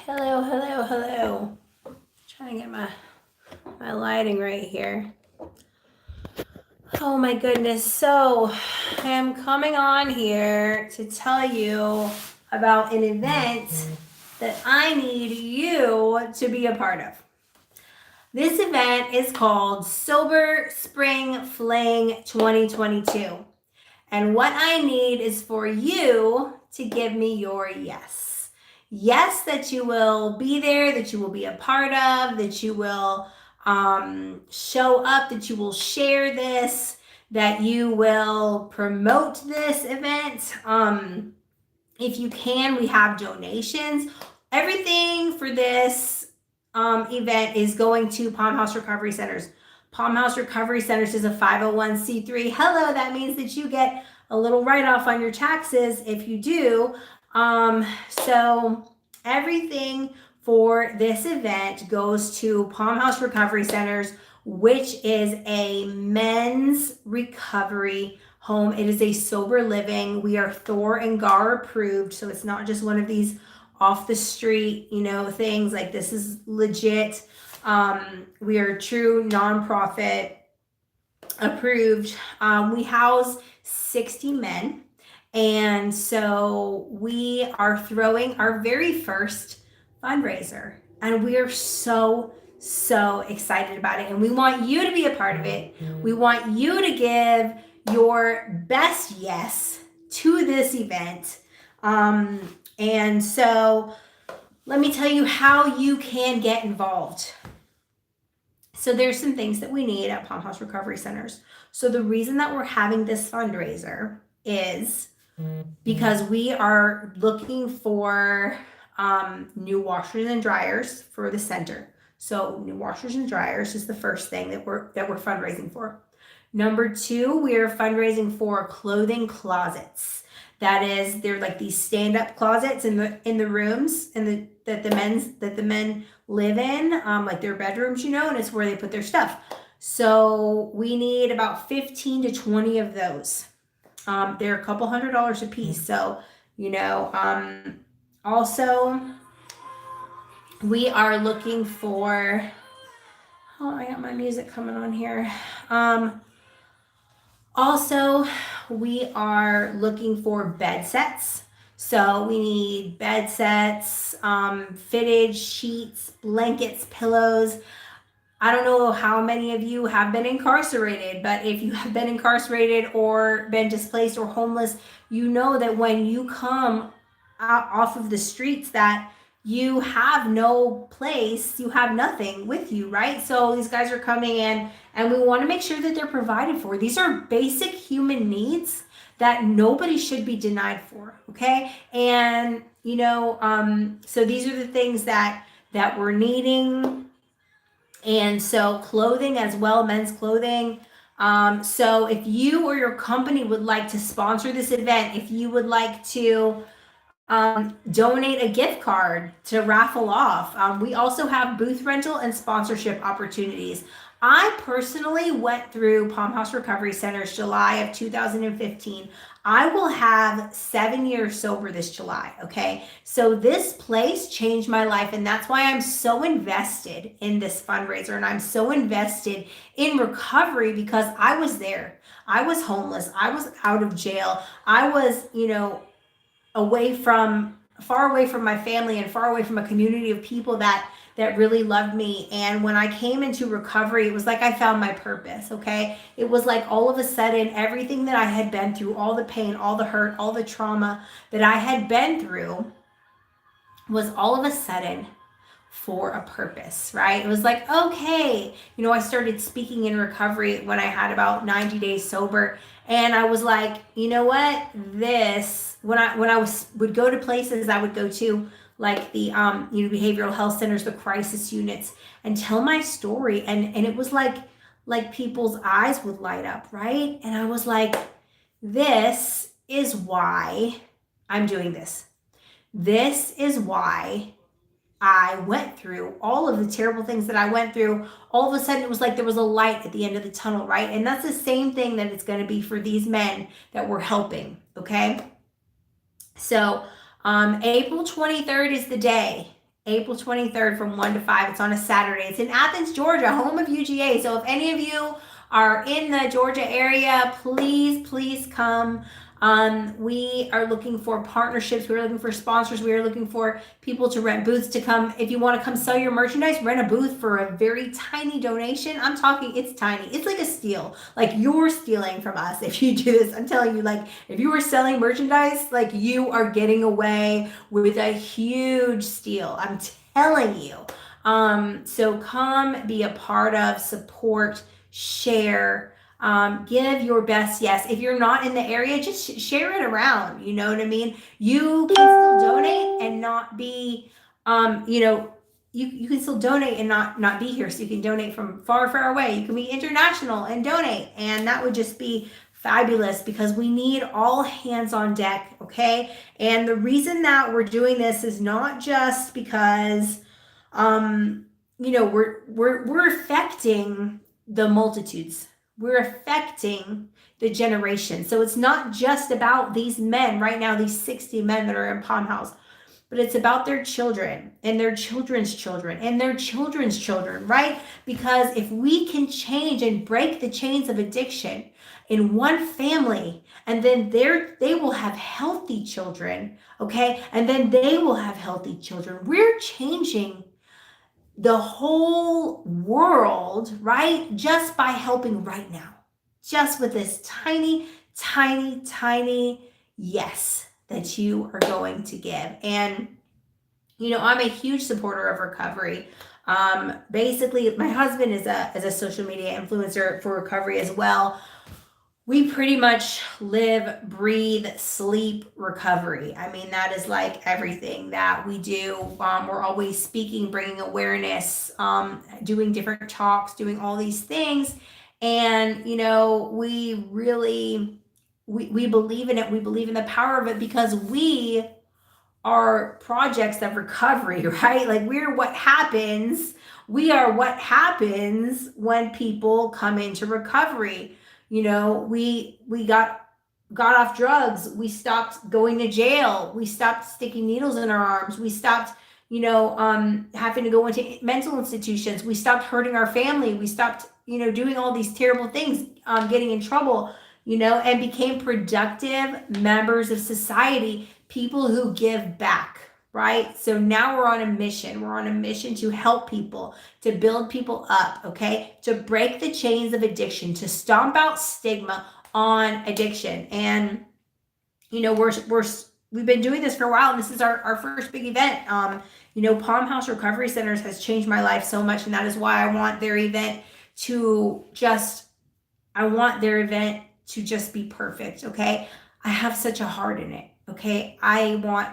Hello, hello, hello. Trying to get my lighting right here. Oh my goodness. So I am coming on here to tell you about an event that I need you to be a part of. This event is called Sober Spring Fling 2022. And what I need is for you to give me your yes. Yes, that you will be there, that you will be a part of, that you will show up, that you will share this, that you will promote this event. If you can, we have donations. Everything for this event is going to Palm House Recovery Centers. Palm House Recovery Centers is a 501c3. Hello, that means that you get a little write-off on your taxes if you do. So everything for this event goes to Palm House Recovery Centers, which is a men's recovery home. It is a sober living. We are Thor and Gar approved, so it's not just one of these off the street, things. Like, this is legit. We are true nonprofit approved. We house 60 men. And so we are throwing our very first fundraiser. And we are so excited about it. And we want you to be a part of it. We want you to give your best yes to this event. And so let me tell you how you can get involved. So there's some things that we need at Palm House Recovery Centers. So the reason that we're having this fundraiser is because we are looking for new washers and dryers for the center. So new washers and dryers is the first thing that we're fundraising for. Number 2, we are fundraising for clothing closets. That is, they're like these stand-up closets in the rooms that the men live in, like their bedrooms, and it's where they put their stuff. So we need about 15 to 20 of those. They're a couple $100 a piece. So, also we are looking for, I got my music coming on here. Also, we are looking for bed sets. So we need bed sets, fitted sheets, blankets, pillows. I don't know how many of you have been incarcerated, but if you have been incarcerated or been displaced or homeless, you know that when you come out off of the streets that you have no place, you have nothing with you, right? So these guys are coming in and we want to make sure that they're provided for. These are basic human needs that nobody should be denied for, okay? And, so these are the things that we're needing. And so clothing as well, men's clothing. So if you or your company would like to sponsor this event, if you would like to donate a gift card to raffle off. We also have booth rental and sponsorship opportunities. I personally went through Palm House Recovery Centers July of 2015. I will have 7 years sober this July, okay? So this place changed my life, and that's why I'm so invested in this fundraiser, and I'm so invested in recovery because I was there. I was homeless. I was out of jail. I was, far away from my family and far away from a community of people that really loved me. And when I came into recovery, it was like I found my purpose, okay? It was like all of a sudden, everything that I had been through, all the pain, all the hurt, all the trauma that I had been through was all of a sudden for a purpose, right? It was like, okay, I started speaking in recovery when I had about 90 days sober. And I was like, you know what? When I would go to places, I would go to like the behavioral health centers, the crisis units, and tell my story. And it was like people's eyes would light up, right? And I was like, this is why I'm doing this. This is why I went through all of the terrible things that I went through. All of a sudden, it was like there was a light at the end of the tunnel, right? And that's the same thing that it's going to be for these men that we're helping, okay? So April 23rd is the day. April 23rd from 1 to 5. It's on a Saturday. It's in Athens, Georgia, home of UGA. So if any of you are in the Georgia area, please come. We are looking for partnerships. We're looking for sponsors. We are looking for people to rent booths to come. If you want to come sell your merchandise, rent a booth for a very tiny donation. I'm talking, it's tiny. It's like a steal. Like you're stealing from us if you do this. I'm telling you, like if you were selling merchandise, like you are getting away with a huge steal. I'm telling you. So come be a part of, support, share. Give your best yes. If you're not in the area, just share it around. You know what I mean? You can still donate and not be, you can still donate and not be here. So you can donate from far away. You can be international and donate. And that would just be fabulous because we need all hands on deck. Okay. And the reason that we're doing this is not just because, we're affecting the multitudes. We're affecting the generation. So it's not just about these men right now, these 60 men that are in Palm House, but it's about their children and their children's children and their children's children, right? Because if we can change and break the chains of addiction in one family, and then they will have healthy children, okay? And then they will have healthy children. We're changing the whole world, right? Just by helping right now. Just with this tiny yes that you are going to give. And, I'm a huge supporter of recovery. Basically, my husband is a social media influencer for recovery as well. We pretty much live, breathe, sleep recovery. I mean, that is like everything that we do. We're always speaking, bringing awareness, doing different talks, doing all these things. And, we really, we believe in it. We believe in the power of it because we are projects of recovery, right? Like we are what happens when people come into recovery. We got off drugs. We stopped going to jail. We stopped sticking needles in our arms. We stopped, having to go into mental institutions. We stopped hurting our family. We stopped, doing all these terrible things, getting in trouble, and became productive members of society, people who give back. Right? So now we're on a mission. We're on a mission to help people, to build people up, okay? To break the chains of addiction, to stomp out stigma on addiction. And, we've been doing this for a while, and this is our first big event. Palm House Recovery Centers has changed my life so much, and that is why I want their event to just be perfect, okay? I have such a heart in it, okay? I want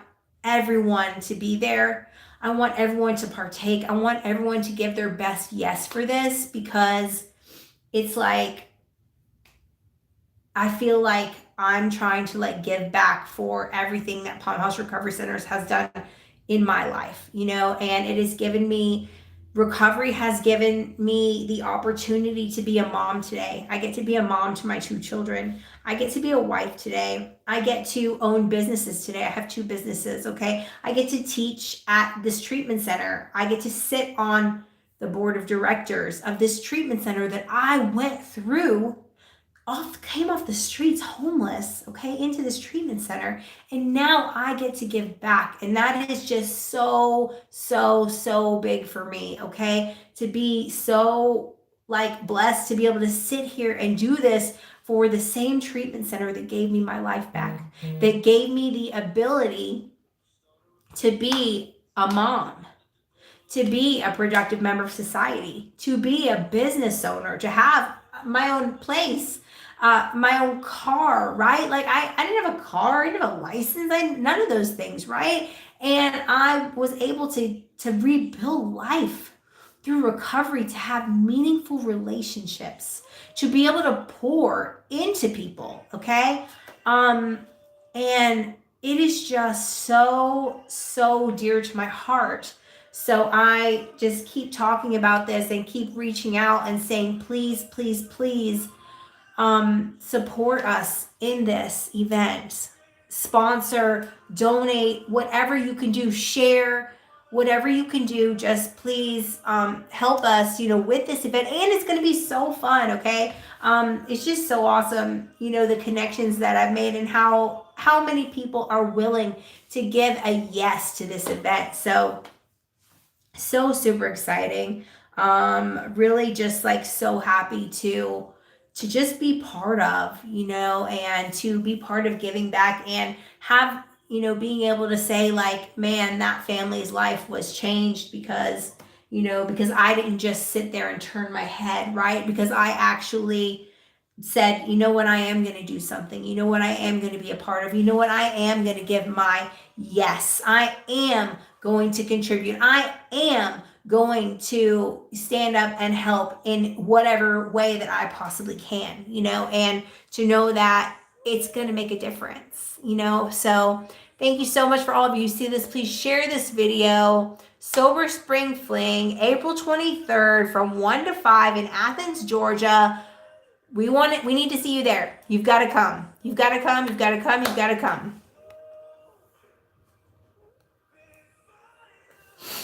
everyone to be there. I want everyone to partake. I want everyone to give their best yes for this because it's like, I feel like I'm trying to give back for everything that Palm House Recovery Centers has done in my life, and it has given me, recovery has given me the opportunity to be a mom today. I get to be a mom to my 2 children. I get to be a wife today. I get to own businesses today. I have 2 businesses, okay? I get to teach at this treatment center. I get to sit on the board of directors of this treatment center that I went through, came off the streets homeless, okay, into this treatment center. And now I get to give back. And that is just so big for me, okay? To be so blessed to be able to sit here and do this for the same treatment center that gave me my life back, that gave me the ability to be a mom, to be a productive member of society, to be a business owner, to have my own place, my own car, right? I didn't have a car, I didn't have a license, none of those things, right? And I was able to rebuild life through recovery, to have meaningful relationships, to be able to pour into people, okay? And it is just so dear to my heart. So I just keep talking about this and keep reaching out and saying, please, support us in this event. Sponsor, donate, whatever you can do, share, whatever you can do, just please help us, with this event. And it's going to be so fun, okay? It's just so awesome, the connections that I've made and how many people are willing to give a yes to this event. So super exciting. Really just like so happy to just be part of, and to be part of giving back and have, being able to say like, man, that family's life was changed because, because I didn't just sit there and turn my head, right? Because I actually said, you know what, I am going to do something. You know what, I am going to be a part of. You know what, I am going to give my yes. I am going to contribute. I am going to stand up and help in whatever way that I possibly can, and to know that it's going to make a difference, So thank you so much for all of you who see this. Please share this video. Sober Spring Fling, April 23rd from 1 to 5 in Athens, Georgia. We need to see you there. You've got to come. You've got to come. You've got to come. You've got to come.